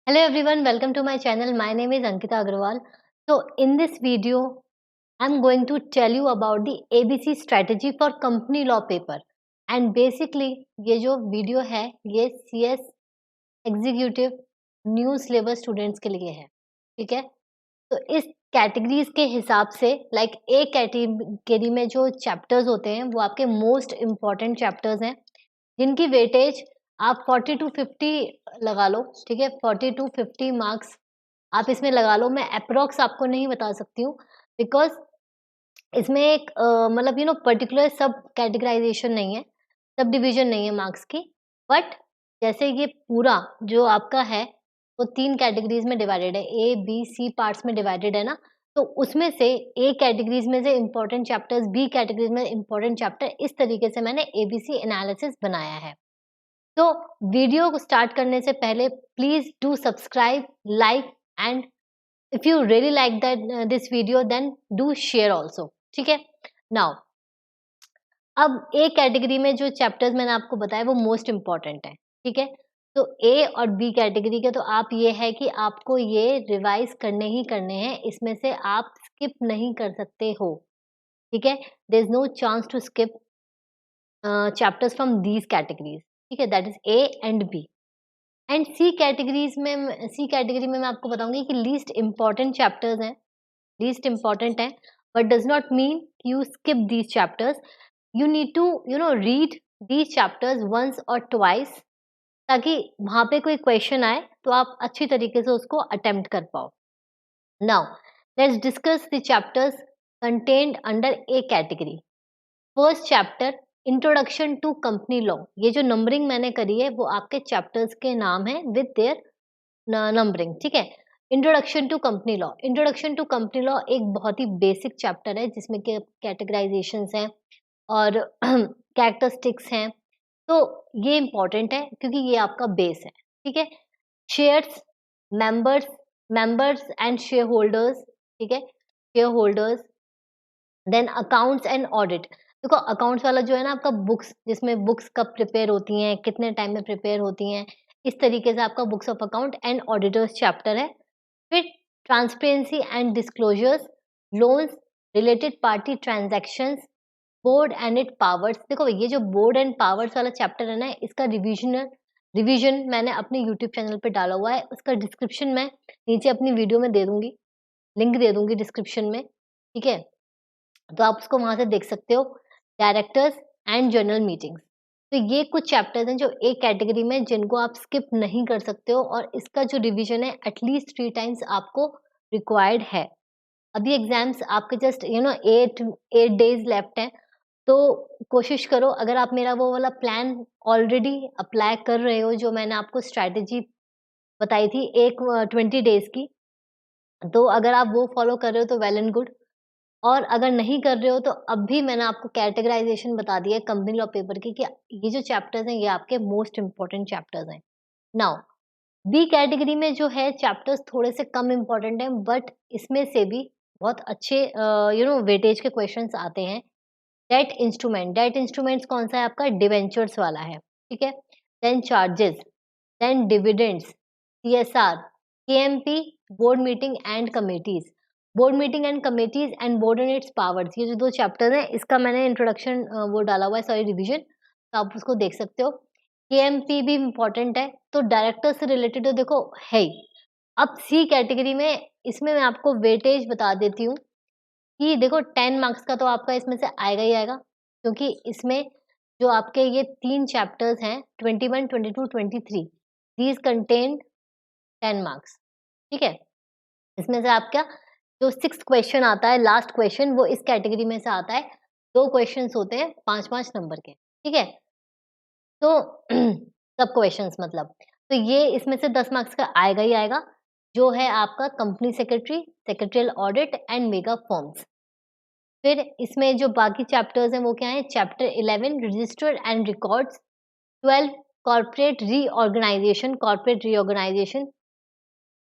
Hello everyone, welcome to my channel. My name is Ankita Agrawal. So in this video, I'm going to tell you about the ABC strategy for company law paper. And basically ये जो video है ये CS executive new syllabus students के लिए है, ठीक है। तो इस कैटेगरीज के हिसाब से लाइक ए कैटेगरी में जो चैप्टर्स होते हैं वो आपके मोस्ट इम्पॉर्टेंट चैप्टर्स हैं जिनकी वेटेज आप 40 टू 50 लगा लो, ठीक है। 40 टू 50 मार्क्स आप इसमें लगा लो। मैं अप्रोक्स आपको नहीं बता सकती हूँ बिकॉज इसमें एक मतलब पर्टिकुलर सब कैटेगराइजेशन नहीं है, सब डिवीजन नहीं है मार्क्स की। बट जैसे ये पूरा जो आपका है वो 3 कैटेगरीज में डिवाइडेड है, ए बी सी पार्ट्स में डिवाइडेड है ना। तो उसमें से ए कैटेगरीज में से इम्पोर्टेंट चैप्टर्स, बी कैटेगरीज में इम्पोर्टेंट चैप्टर, इस तरीके से मैंने एबीसी एनालिसिस बनाया है। तो वीडियो को स्टार्ट करने से पहले please do subscribe, like and if you really like that this video then do share also, ठीक है। नाउ अब ए कैटेगरी में जो चैप्टर्स मैंने आपको बताया वो मोस्ट इम्पॉर्टेंट है, ठीक है। तो ए और बी कैटेगरी के तो आप ये है कि आपको ये रिवाइज करने ही करने हैं, इसमें से आप स्किप नहीं कर सकते हो, ठीक है। There is no chance to skip chapters from these categories, ठीक है। That is A and B. And C category में मैं आपको बताऊंगी कि लीस्ट इम्पॉर्टेंट चैप्टर्स हैं, लीस्ट इम्पॉर्टेंट है, but does not mean you skip these chapters. You need to read these chapters once और ट्वाइस, ताकि वहां पे कोई क्वेश्चन आए तो आप अच्छी तरीके से उसको अटेम्प्ट कर पाओ। Now let's discuss the chapters contained under A category. First chapter introduction to company law. ये जो नंबरिंग मैंने करी है वो आपके चैप्टर्स के नाम है विद देयर नंबरिंग, ठीक है। Introduction to company law, introduction to company law एक बहुत ही बेसिक चैप्टर है जिसमें के कैटेगराइजेशंस हैं और कैरेक्टरिस्टिक्स हैं। तो ये इंपॉर्टेंट है क्योंकि ये आपका बेस है, ठीक है। Shares, members, members and shareholders, ठीक है, shareholders. Then accounts and audit. देखो अकाउंट्स वाला जो है ना आपका बुक्स, जिसमें बुक्स कब प्रिपेयर होती हैं, कितने टाइम में प्रिपेयर होती हैं, इस तरीके से आपका books of account and auditors chapter है। फिर transparency and disclosures, loans, related party transactions, board and it powers. देखो ये जो बोर्ड एंड पावर्स वाला चैप्टर है ना, इसका रिवीजन मैंने अपने यूट्यूब चैनल पे डाला हुआ है, उसका डिस्क्रिप्शन मैं नीचे अपनी वीडियो में दे दूंगी, लिंक दे दूंगी डिस्क्रिप्शन में, ठीक है। तो आप उसको वहां से देख सकते हो। Directors and general meetings. तो ये कुछ चैप्टर्स हैं जो एक कैटेगरी में जिनको आप स्किप नहीं कर सकते हो, और इसका जो रिवीजन है एटलीस्ट 3 टाइम्स आपको रिक्वायर्ड है। अभी एग्जाम्स आपके जस्ट 8 डेज लेफ्ट हैं। तो कोशिश करो, अगर आप मेरा वो वाला प्लान ऑलरेडी अप्लाई कर रहे हो जो मैंने आपको स्ट्रैटेजी बताई थी एक 20 डेज की, तो अगर आप वो फॉलो कर रहे हो तो वेल एंड गुड। और अगर नहीं कर रहे हो तो अब भी मैंने आपको कैटेगराइजेशन बता दिया है कंपनी लॉ पेपर की कि ये जो चैप्टर्स हैं ये आपके मोस्ट इंपॉर्टेंट चैप्टर्स हैं। नाउ बी कैटेगरी में जो है चैप्टर्स थोड़े से कम इंपॉर्टेंट हैं, बट इसमें से भी बहुत अच्छे वेटेज के क्वेश्चंस आते हैं। डेट इंस्ट्रूमेंट्स कौन सा है आपका? डिवेंचर्स वाला है, ठीक है। Then charges, then dividends, CSR, KMP, board meeting and committees, board meeting and committees and board and its powers. ये जो 2 चैप्टर हैं इसका मैंने इंट्रोडक्शन वो डाला हुआ है, सॉरी रिवीजन, तो आप उसको देख सकते हो। केएमपी भी इम्पोर्टेंट है, तो डायरेक्टर से रिलेटेड तो देखो है ही। अब सी कैटेगरी में इसमें मैं आपको वेटेज बता देती हूँ कि देखो 10 मार्क्स का तो आपका इसमें से आएगा ही आएगा, क्योंकि इसमें जो आपके ये 3 चैप्टर्स हैं 21, 22, 23, दीज कंटेन 10 मार्क्स, ठीक है। इसमें से आपका जो 6th क्वेश्चन आता है, लास्ट क्वेश्चन, वो इस कैटेगरी में से आता है। 2 क्वेश्चंस होते हैं 5-5 नंबर के, ठीक है। तो सब क्वेश्चंस मतलब, तो ये इसमें से 10 मार्क्स का आएगा ही आएगा, जो है आपका company secretary, secretarial audit and mega forms. फिर इसमें जो बाकी चैप्टर्स हैं वो क्या हैं? Chapter 11 register and records, 12 corporate reorganisation,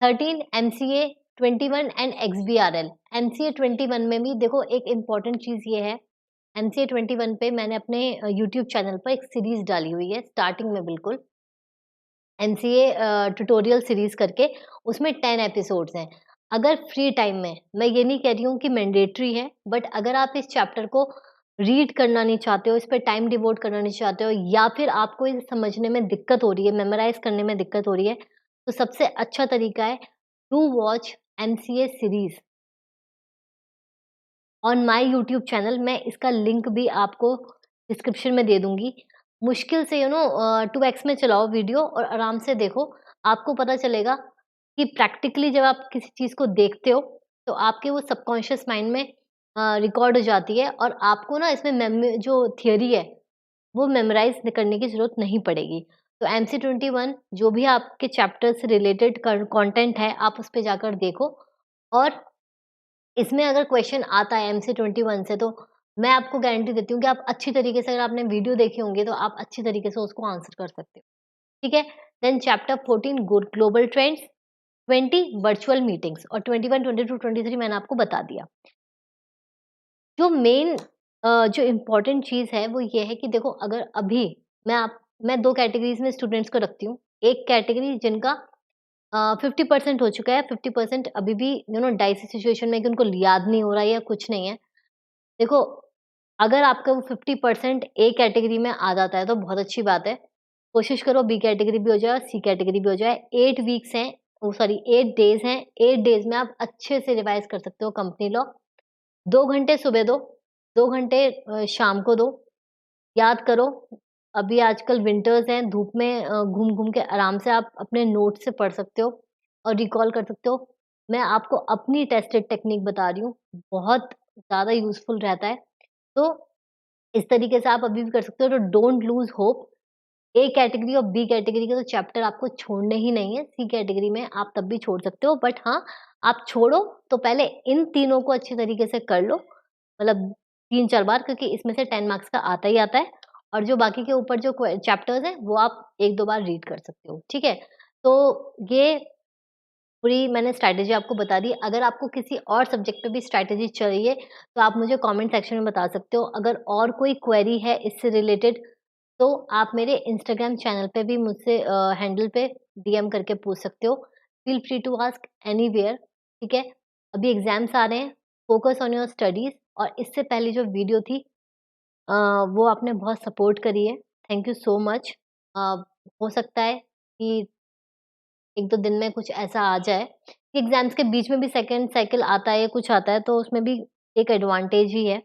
13 MCA, 21 and XBRL. MCA 21 में भी देखो एक इम्पॉर्टेंट चीज ये है, एमसीए 21 पे मैंने अपने यूट्यूब चैनल पर एक सीरीज डाली हुई है स्टार्टिंग में बिल्कुल, एमसीए ट्यूटोरियल सीरीज़ करके, उसमें 10 एपिसोड्स हैं। अगर फ्री टाइम में, मैं ये नहीं कह रही हूँ कि मैंडेटरी है, बट अगर आप इस चैप्टर को रीड करना नहीं चाहते हो, इस पे टाइम डिवोट करना नहीं चाहते हो, या फिर आपको इसे समझने में दिक्कत हो रही है, मेमोराइज़ करने में दिक्कत हो रही है, तो सबसे अच्छा तरीका है to watch MCA series on my YouTube channel. मैं इसका लिंक भी आपको डिस्क्रिप्शन में दे दूँगी। मुश्किल से 2x में चलाओ वीडियो और आराम से देखो। आपको पता चलेगा कि प्रैक्टिकली जब आप किसी चीज़ को देखते हो, तो आपके वो सबकॉन्शियस माइंड में रिकॉर्ड हो जाती है और आपको ना इसमें जो थियरी है, वो मेमोराइज़ करने की ज़रूरत नहीं पड़ेगी। तो एमसी 21 जो भी आपके चैप्टर से रिलेटेड कंटेंट है, आप उस पे जाकर देखो और इसमें अगर क्वेश्चन आता है एमसी 21 से, तो मैं आपको गारंटी देती हूँ कि आप अच्छी तरीके से, अगर आपने वीडियो देखी होंगी, तो आप अच्छी तरीके से उसको आंसर कर सकते हो। ठीक है? Then chapter 14 global trends, 20 virtual meetings और 21, 22, 23 मैंने आपको बता दिया। जो मेन जो इम्पोर्टेंट चीज़ है वो ये है कि देखो, अगर अभी मैं 2 कैटेगरीज़ में स्टूडेंट्स को रखती हूँ। एक कैटेगरी जिनका 50% हो चुका है, 50% अभी भी डाइसी सिचुएशन में कि उनको याद नहीं हो रहा है या कुछ नहीं है। देखो, अगर आपका वो 50% ए कैटेगरी में आ जाता है तो बहुत अच्छी बात है। कोशिश करो बी कैटेगरी भी हो जाए और सी कैटेगरी भी हो जाए। 8 वीक्स हैं, ओह सॉरी 8 डेज़ हैं। 8 डेज़ में आप अच्छे से रिवाइज़ कर सकते हो कंपनी लॉ। 2 घंटे सुबह दो, 2 घंटे शाम को दो। याद करो, अभी आजकल विंटर्स हैं, धूप में घूम-घूम के आराम से आप अपने नोट्स से पढ़ सकते हो और रिकॉल कर सकते हो। मैं आपको अपनी टेस्टेड टेक्निक बता रही हूँ, बहुत ज़्यादा यूज़फुल रहता है। तो इस तरीके से आप अभी भी कर सकते हो, तो don't lose hope. A category और बी कैटेगरी के तो चैप्टर आपको छोड़ने ही नहीं है, सी कैटेगरी में आप तब भी छोड़ सकते हो, बट हाँ, आप छोड़ो तो पहले इन तीनों को अच्छे तरीके से कर लो, मतलब 3-4 बार, क्योंकि इसमें से 10 मार्क्स का आता ही आता है और जो बाकी के ऊपर जो चैप्टर्स हैं, वो आप 1-2 बार रीड कर सकते हो, ठीक है? तो ये पूरी मैंने स्ट्रैटेजी आपको बता दी। अगर आपको किसी और सब्जेक्ट पे भी स्ट्रैटेजी चाहिए, तो आप मुझे कमेंट सेक्शन में बता सकते हो। अगर और कोई क्वेरी है इससे रिलेटेड, तो आप मेरे इंस्टाग्राम चैनल पे भी मुझसे हैंडल पे डीएम करके पूछ सकते हो। Feel free to ask anywhere, ठीक है? अभी एग्ज़ाम्स आ रहे हैं, फोकस ऑन योर स्टडीज़। और इससे पहले जो वीडियो थी, अ, वो आपने बहुत सपोर्ट करी है। Thank you so much. अ, हो सकता है कि 1-2 दिन में कुछ ऐसा आ जाए कि एग्ज़ाम्स के बीच में भी सेकंड साइकिल आता है या कुछ आता है, तो उसमें भी एक एडवांटेज ही है।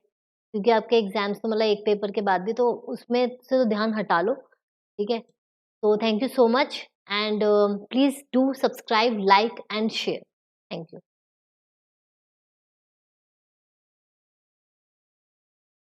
क्योंकि आपके एग्ज़ाम्स तो मतलब एक पेपर के बाद भी, तो उसमें से तो ध्यान हटा लो, ठीक है? तो thank you so much and please do subscribe, like and share. Thank you.